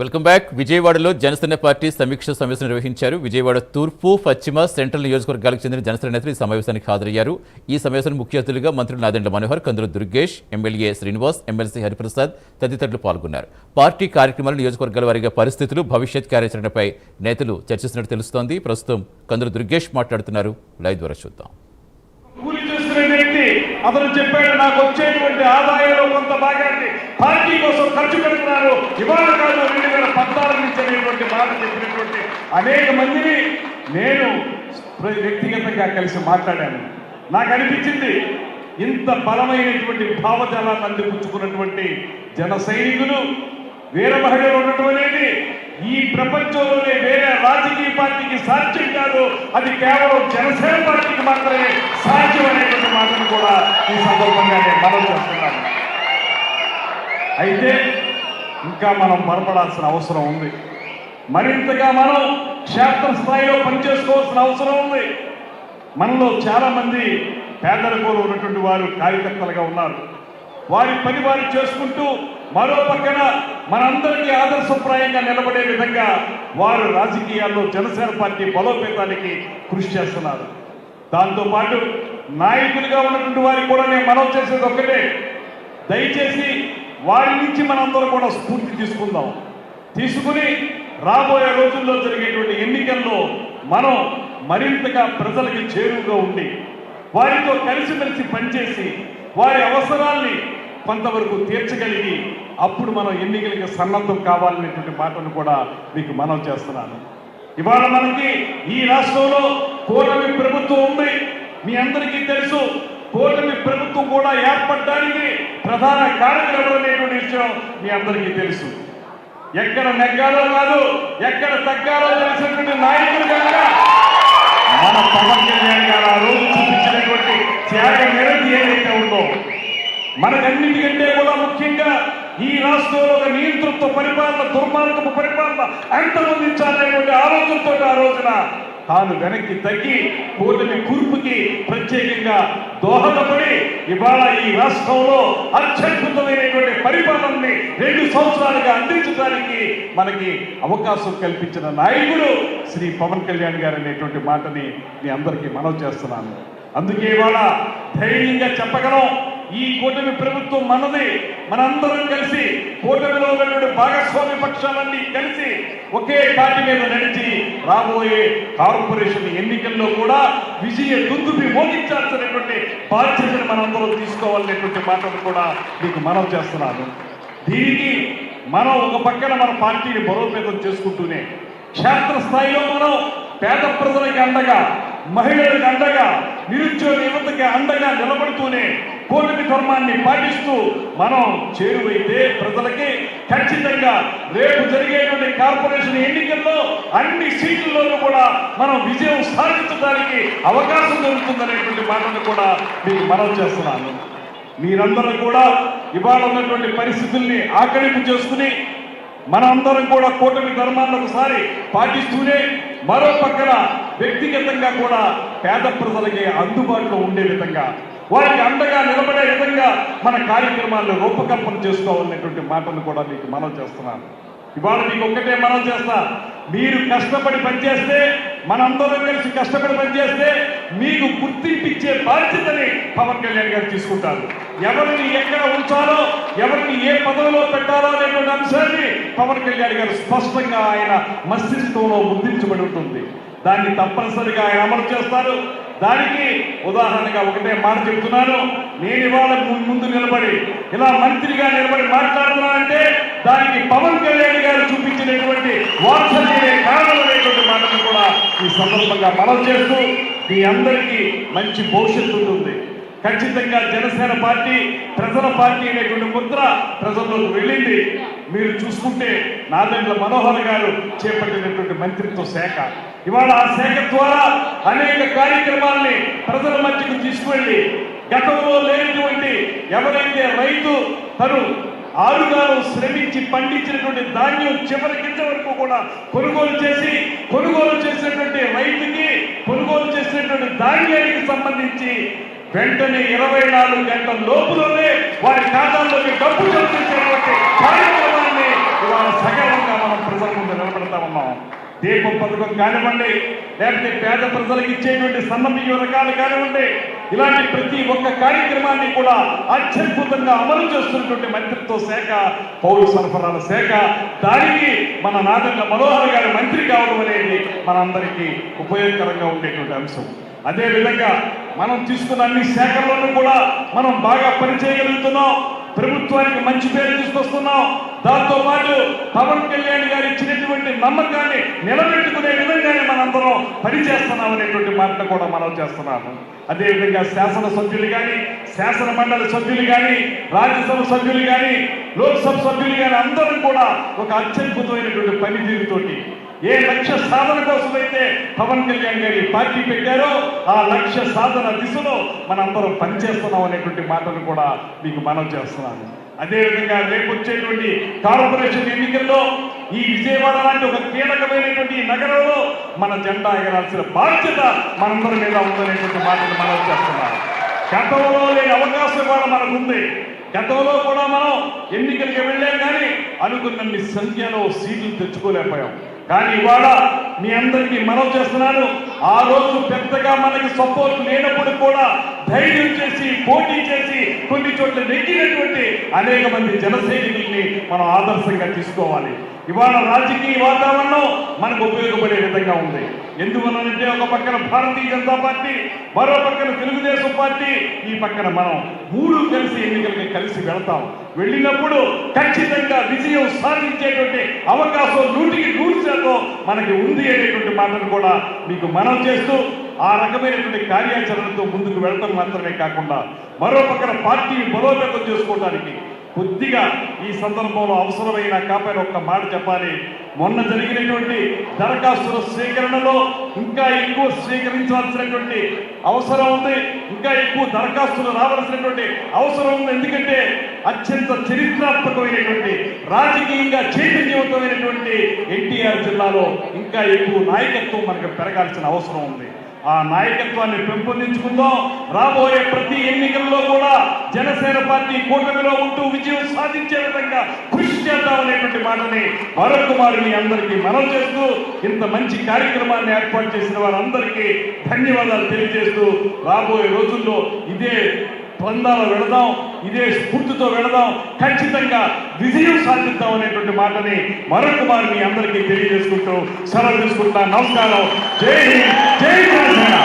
Welcome back. విజయవాడలో Janasena party సమీక్ష సమావేశం నిర్వహించారు. విజయవాడ తూర్పు, పశ్చిమ, సెంట్రల్ నియోజకవర్గాలకు చెందిన జనసేన నేతలు ఈ సమావేశానికి హాజరయ్యారు. ఈ సమావేశానికి ముఖ్య అతిథులుగా మంత్రులు నాదెండ్ల మనోహర్, కందుల దుర్గేష్, ఎమ్మెల్యే శ్రీనివాస్, ఎమ్మెల్సీ హరిప్రసాద్ తదితరులు పాల్గొన్నారు. పార్టీ కార్యక్రమాలు, నియోజకవర్గాల వారీగా పరిస్థితులు, భవిష్యత్ కార్యాచరణపై నేతలు చర్చిస్తున్నట్టు తెలుస్తోంది. ప్రస్తుతం కందుల దుర్గేష్ మాట్లాడుతున్నారు. లైవ్ ద్వారా చూద్దాం. అతను చెప్పాడు, నాకు వచ్చేటువంటి ఆదాయంలో కొంత భాగాన్ని పార్టీ కోసం ఖర్చు పెడుతున్నారు, ఇవాళ కాదు 2014 నుంచి అనేటువంటి మాట చెప్పినటువంటి అనేక మందిని నేను వ్యక్తిగతంగా కలిసి మాట్లాడాను. నాకు అనిపించింది, ఇంత బలమైనటువంటి భావజాలాన్ని అందిపుచ్చుకున్నటువంటి జన సైనికులు, వీర మహిళలు ఉండటం అనేది ఈ ప్రపంచంలోనే వేరే రాజకీయ పార్టీకి సాధ్యం కాదు. అది కేవలం జనసేన పార్టీకి మాత్రమే సాధ్యం అనేటువంటి మాటను కూడా ఈ సందర్భంగా నేను మనం చేస్తున్నాను. అయితే ఇంకా మనం బలపడాల్సిన అవసరం ఉంది. మరింతగా మనం క్షేత్రస్థాయిలో పనిచేసుకోవాల్సిన అవసరం ఉంది. మనలో చాలా మంది పేదరికంలో ఉన్నటువంటి వారు కార్యకర్తలుగా ఉన్నారు. వారి పని వారు చేసుకుంటూ మరో పక్కన మనందరికీ ఆదర్శప్రాయంగా నిలబడే విధంగా వారు రాజకీయాల్లో జనసేన పార్టీ బలోపేతానికి కృషి చేస్తున్నారు. దాంతోపాటు నాయకులుగా ఉన్నటువంటి వారికి కూడా నేను మనవి చేసేది ఒక్కటే, దయచేసి వారి నుంచి మనందరూ కూడా స్ఫూర్తి తీసుకుని రాబోయే రోజుల్లో జరిగేటువంటి ఎన్నికల్లో మనం మరింతగా ప్రజలకి చేరువుగా ఉండి వారితో కలిసిమెలిసి పనిచేసి వారి అవసరాల్ని కొంతవరకు తీర్చగలిగి అప్పుడు మనం ఎన్నికలకి సన్నద్ధం కావాలనేటువంటి మాటను కూడా మీకు మనవి చేస్తున్నాను. ఇవాళ మనకి ఈ రాష్ట్రంలో కూటమి ప్రభుత్వం ఉంది. మీ అందరికీ తెలుసు, కూటమి ప్రభుత్వం కూడా ఏర్పడడానికి ప్రధాన కారకులు అనేటువంటి విషయం మీ అందరికీ తెలుసు. ఎక్కడ నెగ్గాలో కాదు, ఎక్కడ తగ్గాలో తెలిసినటువంటి నాయకులు కనుక మన పవన్ కళ్యాణ్ గారు ఆ రోజు చూపించినటువంటి త్యాగ నిరతి ఏదైతే ఉందో, మనకన్నిటికంటే కూడా ముఖ్యంగా ఈ రాష్ట్రంలో ఒక నియంతృత్వ పరిపాలన, దుర్మార్గపు పరిపాలన అంతమొందించాలనేటువంటి ఆలోచనతో ఆ రోజున తాను వెనక్కి తగ్గి కూటమి కూర్పుకి ప్రత్యేకంగా దోహదపడి ఇవాళ ఈ రాష్ట్రంలో అత్యద్భుతమైనటువంటి పరిపాలనని 2 సంవత్సరాలుగా అందించడానికి మనకి అవకాశం కల్పించిన నాయకుడు శ్రీ పవన్ కళ్యాణ్ గారు అనేటువంటి మాటని మీ అందరికీ మనవి చేస్తున్నాను. అందుకే ఇవాళ ధైర్యంగా చెప్పగలం, ఈ కూటమి ప్రభుత్వం మనది. మనందరం కలిసి కూటమిలో ఉన్నటువంటి భాగస్వామ్య పక్షాలన్నీ కలిసి ఒకే పార్టీ మీద నడిచి రాబోయే కార్పొరేషన్ ఎన్నికల్లో కూడా విజయ దుందుబి మోగించాల్సినటువంటి బాధ్యతను మనందరం తీసుకోవాలనేటువంటి మాటను కూడా మీకు మనవి చేస్తున్నాను. దీనికి మనం ఒక పక్కన మన పార్టీని బలోపేతం చేసుకుంటూనే క్షేత్రస్థాయిలో మనం పేద ప్రజలకి అండగా, మహిళలకు అండగా, నిరుద్యోగ యువతకి అండగా నిలబడుతూనే కూటమి ధర్మాన్ని పాటిస్తూ మనం చేరువైతే ప్రజలకి ఖచ్చితంగా రేపు జరిగేటువంటి కార్పొరేషన్ ఎన్నికల్లో అన్ని సీట్లలోనూ కూడా మనం విజయం సాధించడానికి అవకాశం దొరుకుతుందనేటువంటి మాటను కూడా మీకు మనవి చేస్తున్నాను. మీరందరూ కూడా ఇవాళ ఉన్నటువంటి పరిస్థితుల్ని ఆకలింపు చేసుకుని మనందరం కూడా కూటమి ధర్మాన్ని ఒకసారి పాటిస్తూనే మరో పక్కన వ్యక్తిగతంగా కూడా పేద ప్రజలకి అందుబాటులో ఉండే విధంగా, వారికి అండగా నిలబడే విధంగా మన కార్యక్రమాలను రూపకల్పన చేసుకోవాలనేటువంటి మాటను కూడా మీకు మనవి చేస్తున్నాను. ఇవాళ మీకు ఒక్కటే మనవి చేస్తా, మీరు కష్టపడి పనిచేస్తే, మనందరం కలిసి కష్టపడి పనిచేస్తే మీకు గుర్తింపిచ్చే బాధ్యతని పవన్ కళ్యాణ్ గారు తీసుకుంటారు. ఎవరిని ఎక్కడ ఉంచాలో, ఎవరిని ఏ పదవిలో పెట్టాలో అనేటువంటి అంశాన్ని పవన్ కళ్యాణ్ గారు స్పష్టంగా ఆయన మస్తిష్కంలో ముద్రించబడి ఉంటుంది. దాన్ని తప్పనిసరిగా ఆయన అమలు చేస్తారు. దానికి ఉదాహరణగా ఒకటే మాట చెప్తున్నాను, నేను ఇవాళ ముందు నిలబడి ఇలా మంత్రిగా నిలబడి మాట్లాడుతున్నానంటే దానికి పవన్ కళ్యాణ్ గారు చూపించినటువంటి వాత్సల్యమే కారణం అనేటువంటి మాటను కూడా ఈ సందర్భంగా మనం చేస్తూ మీ అందరికీ మంచి భవిష్యత్తు ఉంటుంది. ఖచ్చితంగా జనసేన పార్టీ ప్రజల పార్టీ అనేటువంటి ముద్ర ప్రజల్లోకి వెళ్ళింది. మీరు చూసుకుంటే నాదెండ్ల మనోహర్ గారు చేపట్టినటువంటి మంత్రిత్వ శాఖ, ఇవాళ ఆ శాఖ ద్వారా అనేక కార్యక్రమాల్ని ప్రజల మధ్యకు తీసుకువెళ్ళి గతంలో లేనటువంటి ఎవరైతే రైతు తను ఆరుగారు శ్రమించి పండించినటువంటి ధాన్యం చివరి గింజ వరకు కూడా కొనుగోలు చేసినటువంటి రైతుకి కొనుగోలు చేసినటువంటి ధాన్యానికి సంబంధించి వెంటనే 24 గంటల లోపులోనే వారి ఖాతాల్లోకి డబ్బు జమ చేసేటువంటి కార్యక్రమాన్ని ఇవాళ సగర్వంగా మనం దీపం పథకం కానివ్వండి, లేకపోతే పేద ప్రజలకు ఇచ్చేటువంటి సన్న బియ్యం రకాలు కానివ్వండి, ఇలాంటి ప్రతి ఒక్క కార్యక్రమాన్ని కూడా అత్యద్భుతంగా అమలు చేస్తున్నటువంటి మంత్రిత్వ శాఖ పౌర సరఫరాల శాఖ. దానికి మన నాదెండ్ల మనోహర్ గారి మంత్రి కావడం అనేది మనందరికీ ఉపయోగకరంగా ఉండేటువంటి అంశం. అదేవిధంగా మనం తీసుకున్న అన్ని శాఖల్లోనూ కూడా మనం బాగా పనిచేయగలుగుతున్నాం. ప్రభుత్వానికి మంచి పేరు తీసుకొస్తున్నాం. దాంతో పాటు పవన్ కళ్యాణ్ గారు ఇచ్చినటువంటి నమ్మకాన్ని నిలబెట్టుకునే విధంగానే మనందరం పనిచేస్తున్నాం అనేటువంటి మాట కూడా మనం చేస్తున్నాము. అదేవిధంగా శాసనసభ్యులు కానీ, శాసన మండలి సభ్యులు కానీ, రాజ్యసభ సభ్యులు కానీ, లోక్సభ సభ్యులు కానీ అందరం కూడా ఒక అత్యద్భుతమైనటువంటి పనితీరుతోటి ఏ లక్ష్య సాధన కోసమైతే పవన్ కళ్యాణ్ గారి పార్టీ పెట్టారో ఆ లక్ష్య సాధన దిశలో మనందరం పనిచేస్తున్నాం అనేటువంటి మాటను కూడా మీకు మనవి చేస్తున్నాను. అదేవిధంగా రేపు వచ్చేటువంటి కార్పొరేషన్ ఎన్నికల్లో ఈ విజయవాడ లాంటి ఒక కీలకమైనటువంటి ఈ నగరంలో మన జెండా ఎగరాల్సిన బాధ్యత మనందరి మీద ఉందనేటువంటి మాటను మనవి చేస్తున్నాను. గతంలో లేని అవకాశం కూడా మనకు ఉంది. గతంలో కూడా మనం ఎన్నికలకు వెళ్ళాం, కానీ అనుకున్నన్ని సంఖ్యలో సీట్లు తెచ్చుకోలేకపోయాం. కానీ ఇవాళ మీ అందరికీ మనవి చేస్తున్నాను, ఆ రోజు పెద్దగా మనకి సపోర్ట్ లేనప్పుడు కూడా ధైర్యం చేసి పోటీ చేసి కొన్ని చోట్ల నెగ్గినటువంటి అనేక మంది జన సైనికుల్ని మనం ఆదర్శంగా తీసుకోవాలి. ఇవాళ రాజకీయ వాతావరణం మనకు ఉపయోగపడే విధంగా ఉంది. ఎందువలనంటే ఒక పక్కన భారతీయ జనతా పార్టీ, మరో పక్కన తెలుగుదేశం పార్టీ, ఈ పక్కన మనం మూడు కలిసి ఎన్నికలకి కలిసి వెళతాం. వెళ్ళినప్పుడు ఖచ్చితంగా విజయం సాధించేటువంటి అవకాశం 100% మనకి ఉంది అనేటువంటి మాటను కూడా మీకు మనం చేస్తూ ఆ రకమైనటువంటి కార్యాచరణతో ముందుకు వెళ్ళటం మాత్రమే కాకుండా మరో పక్కన పార్టీని బలోపేతం చేసుకోవడానికి కొద్దిగా ఈ సందర్భంలో అవసరమైన కాపైన ఒక్క మాట చెప్పాలి. మొన్న జరిగినటువంటి దరఖాస్తుల స్వీకరణలో ఇంకా ఎక్కువ స్వీకరించాల్సినటువంటి అవసరం ఉంది. ఇంకా ఎక్కువ దరఖాస్తులు రావాల్సినటువంటి అవసరం ఉంది. ఎందుకంటే అత్యంత చరిత్రాత్మకమైనటువంటి రాజకీయంగా చైతన్యవంతమైనటువంటి ఎన్టీఆర్ జిల్లాలో ఇంకా ఎక్కువ నాయకత్వం మనకు పెరగాల్సిన అవసరం ఉంది. ఆ నాయకత్వాన్ని పెంపొందించుకుందాం. రాబోయే ప్రతి ఎన్నికల్లో కూడా జనసేన పార్టీ కూటమిలో ఉంటూ విజయం సాధించే విధంగా కృషి చేద్దామనేటువంటి మాటని మరొకమారు మీ అందరికీ మనవి చేస్తూ ఇంత మంచి కార్యక్రమాన్ని ఏర్పాటు చేసిన వారందరికీ ధన్యవాదాలు తెలియజేస్తూ రాబోయే రోజుల్లో ఇదే స్పందాలు వెళదాం, ఇదే స్ఫూర్తితో వెళదాం, ఖచ్చితంగా విజయం సాధిద్దాం అనేటువంటి మాటని మరొకమారు మీ అందరికీ తెలియజేసుకుంటూ సెలవు తీసుకుంటా. నమస్కారం. జై హింద్, జై తెలంగాణ.